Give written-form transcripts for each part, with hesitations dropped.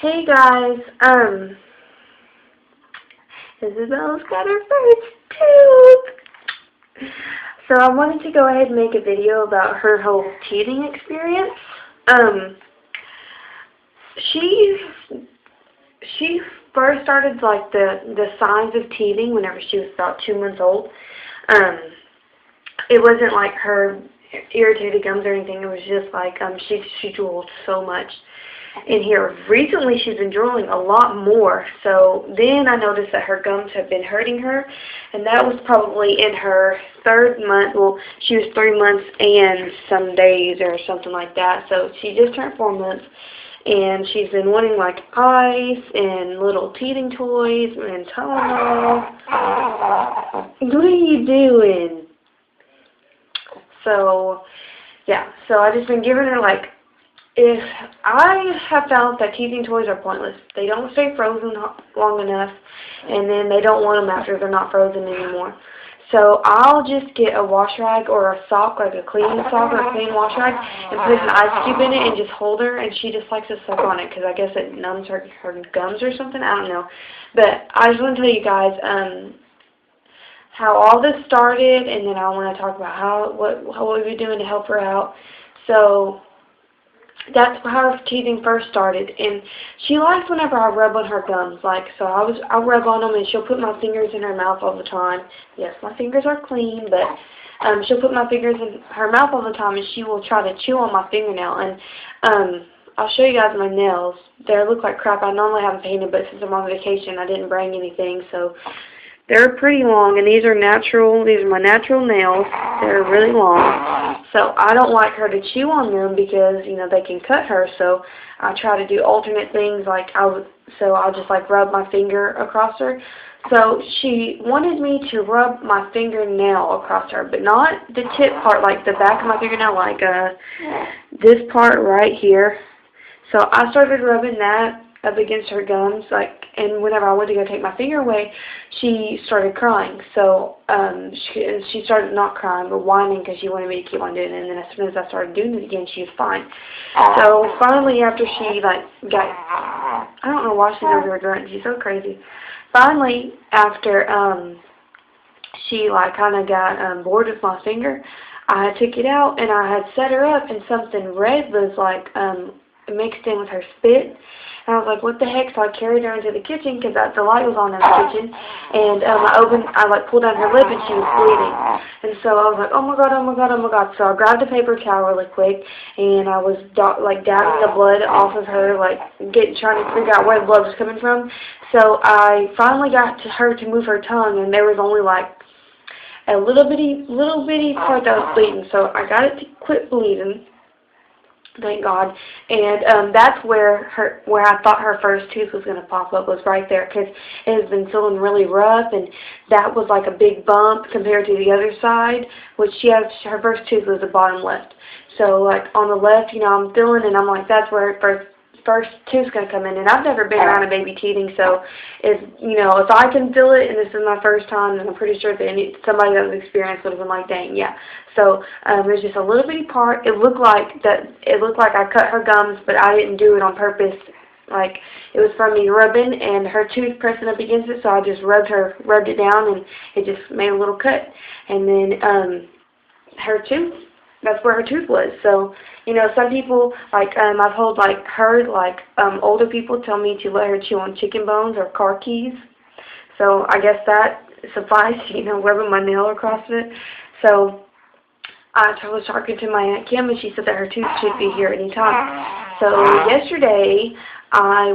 Hey guys, Isabella's got her first tooth. So I wanted to go ahead and make a video about her whole teething experience. She she first started like the signs of teething whenever she was about 2 months old. It wasn't like her irritated gums or anything. It was just like she drooled so much. And here recently she's been drooling a lot more, so then I noticed that her gums have been hurting her, and that was probably in her 3rd month. Well, she was 3 months and some days or something like that, so she just turned 4 months, and she's been wanting like ice and little teething toys and Tylenol. What are you doing? So yeah, so I've just been giving her like, if I have found that teething toys are pointless. They don't stay frozen long enough, and then they don't want them after they're not frozen anymore. So I'll just get a wash rag or a sock, like a clean sock or a clean wash rag, and put an ice cube in it and just hold her, and she just likes to suck on it because I guess it numbs her gums or something. I don't know. But I just want to tell you guys how all this started, and then I want to talk about what we've been doing to help her out. So that's how her teething first started, and she likes whenever I rub on her gums. Like, so I'll rub on them, and she'll put my fingers in her mouth all the time. Yes, my fingers are clean, but she'll put my fingers in her mouth all the time, and she will try to chew on my fingernail. And I'll show you guys my nails. They look like crap. I normally have them painted, but since I'm on vacation, I didn't bring anything, so they're pretty long, and these are natural. These are my natural nails. They're really long. So I don't like her to chew on them because, you know, they can cut her. So I try to do alternate things. Like I'll just like rub my finger across her. So she wanted me to rub my fingernail across her, but not the tip part, like the back of my fingernail, like this part right here. So I started rubbing that up against her gums, like, and whenever I went to go take my finger away, she started crying. So she started not crying, but whining because she wanted me to keep on doing it. And then as soon as I started doing it again, she was fine. So finally, after she like I don't know why she knows her grunt. She's so crazy. Finally, after she like kind of got bored with my finger, I took it out and I had set her up, and something red was like mixed in with her spit. And I was like, what the heck? So I carried her into the kitchen because the light was on in the kitchen. And I like pulled down her lip, and she was bleeding. And so I was like, oh my god, oh my god, oh my god. So I grabbed a paper towel really quick, and I was like dabbing the blood off of her, like trying to figure out where the blood was coming from. So I finally got her to move her tongue, and there was only like a little bitty part that was bleeding. So I got it to quit bleeding. Thank God. And that's where I thought her first tooth was going to pop up, was right there, because it has been feeling really rough, and that was like a big bump compared to the other side, which her first tooth was the bottom left. So like on the left, you know, I'm feeling, and I'm like, that's where her first tooth's going to come in. And I've never been around a baby teething, so if I can feel it, and this is my first time, then I'm pretty sure that somebody that was experienced would have been like, dang, yeah. So there's just a little bitty part. It looked like I cut her gums, but I didn't do it on purpose. Like, it was from me rubbing and her tooth pressing up against it, so I just rubbed it down, and it just made a little cut. And then her tooth, that's where her tooth was. So, you know, some people, like, I've heard older people tell me to let her chew on chicken bones or car keys. So I guess that sufficed, you know, rubbing my nail across it. So I was talking to my Aunt Kim, and she said that her tooth should be here any time. So yesterday I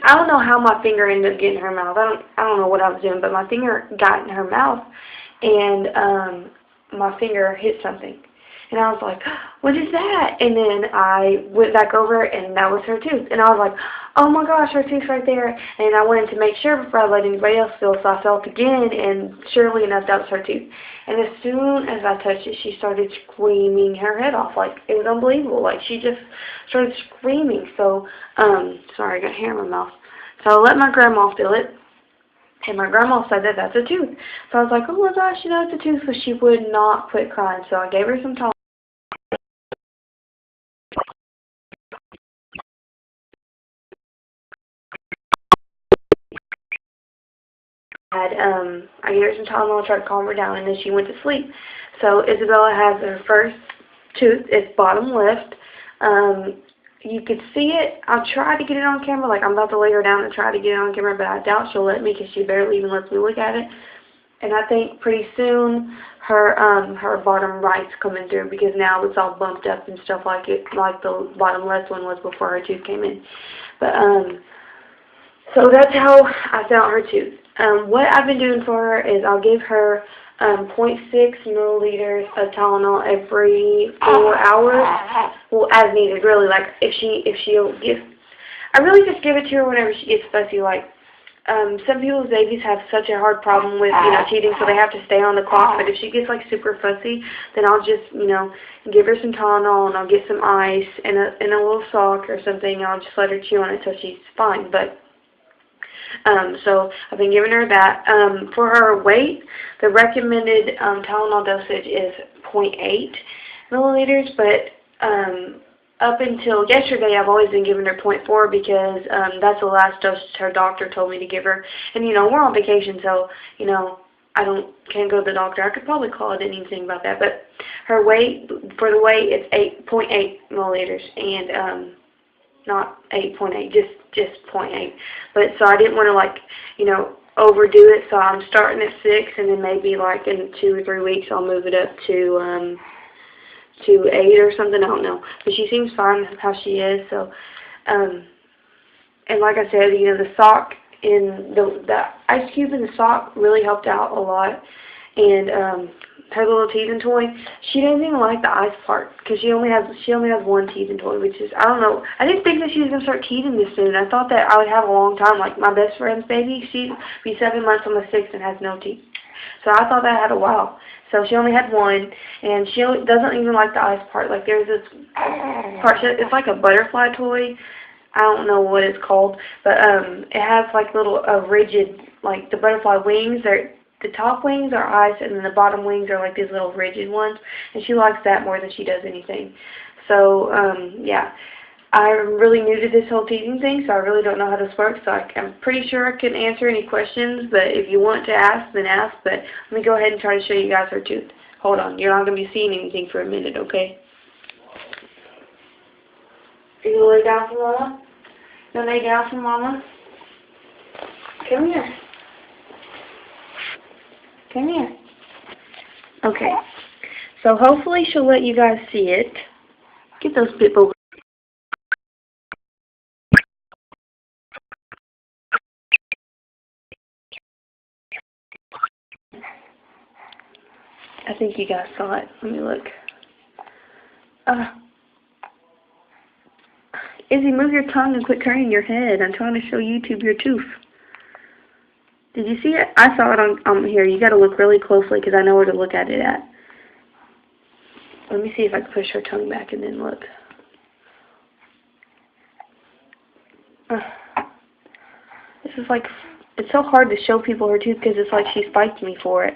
don't know how my finger ended up getting in her mouth. I don't know what I was doing, but my finger got in her mouth, and my finger hit something. And I was like, what is that? And then I went back over, and that was her tooth. And I was like, oh my gosh, her tooth's right there. And I wanted to make sure before I let anybody else feel, so I felt again, and surely enough, that was her tooth. And as soon as I touched it, she started screaming her head off. Like, it was unbelievable. Like, she just started screaming. So, sorry, I got hair in my mouth. So I let my grandma feel it. And my grandma said that that's a tooth. So I was like, oh my gosh, you know, it's a tooth. So she would not quit crying. So I gave her some Tylenol. I gave her some Tylenol, tried to calm her down, and then she went to sleep. So Isabella has her first tooth. It's bottom left. You could see it. I'll try to get it on camera. Like, I'm about to lay her down and try to get it on camera, but I doubt she'll let me because she barely even lets me look at it. And I think pretty soon her bottom right's coming through because now it's all bumped up and stuff like the bottom left one was before her tooth came in. But so that's how I found her tooth. What I've been doing for her is I'll give her 0.6 milliliters of Tylenol every 4 hours. Well, as needed, really. Like if she'll give, I really just give it to her whenever she gets fussy. Like some people's babies have such a hard problem with teething, so they have to stay on the clock. But if she gets like super fussy, then I'll just give her some Tylenol and I'll get some ice and a little sock or something. And I'll just let her chew on it till she's fine. But so I've been giving her that. For her weight, the recommended Tylenol dosage is 0.8 milliliters, but up until yesterday, I've always been giving her 0.4 because that's the last dose her doctor told me to give her. And, we're on vacation, so, I can't go to the doctor. I could probably call it anything about that. But her weight, for the weight, it's 8.8 milliliters and not 8.8, just 0.8. But so I didn't want to overdo it. So I'm starting at 6, and then maybe like in 2 or 3 weeks I'll move it up to 8 or something. I don't know. But she seems fine how she is. So and like I said, the sock in the ice cube in the sock really helped out a lot. And her little teething toy, she doesn't even like the ice part because she only has one teething toy, which is, I don't know. I didn't think that she was gonna start teething this soon. I thought that I would have a long time. Like my best friend's baby, she'd be 7 months on the 6th and has no teeth. So I thought that had a while. So she only had one, and she doesn't even like the ice part. Like there's this part, it's like a butterfly toy. I don't know what it's called, but it has like little rigid, like the butterfly wings. The top wings are ice, and then the bottom wings are like these little rigid ones, and she likes that more than she does anything. So, yeah, I'm really new to this whole teething thing, so I really don't know how this works, so I'm pretty sure I can answer any questions, but if you want to ask, then ask, but let me go ahead and try to show you guys her tooth. Hold on, you're not going to be seeing anything for a minute, okay? Are you going to lay down for Mama? You want to lay down for Mama? Come here. Come here. Okay. So hopefully she'll let you guys see it. Get those pit bulls. I think you guys saw it. Let me look. Izzy, move your tongue and quit turning your head. I'm trying to show YouTube your tooth. Did you see it? I saw it on here. You got to look really closely because I know where to look at it at. Let me see if I can push her tongue back and then look. This is like, it's so hard to show people her tooth because it's like she spiked me for it.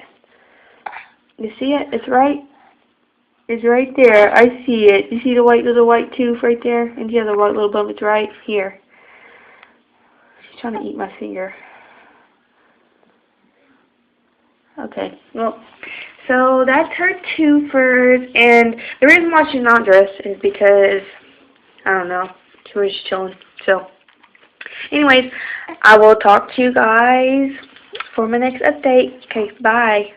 You see it? It's right. It's right there. I see it. You see the little white tooth right there? And she has a white little bump. It's right here. She's trying to eat my finger. Okay, well, so that's her toofers, and the reason why she's not dressed is because, I don't know, she was just chilling. So, anyways, I will talk to you guys for my next update. Okay, bye.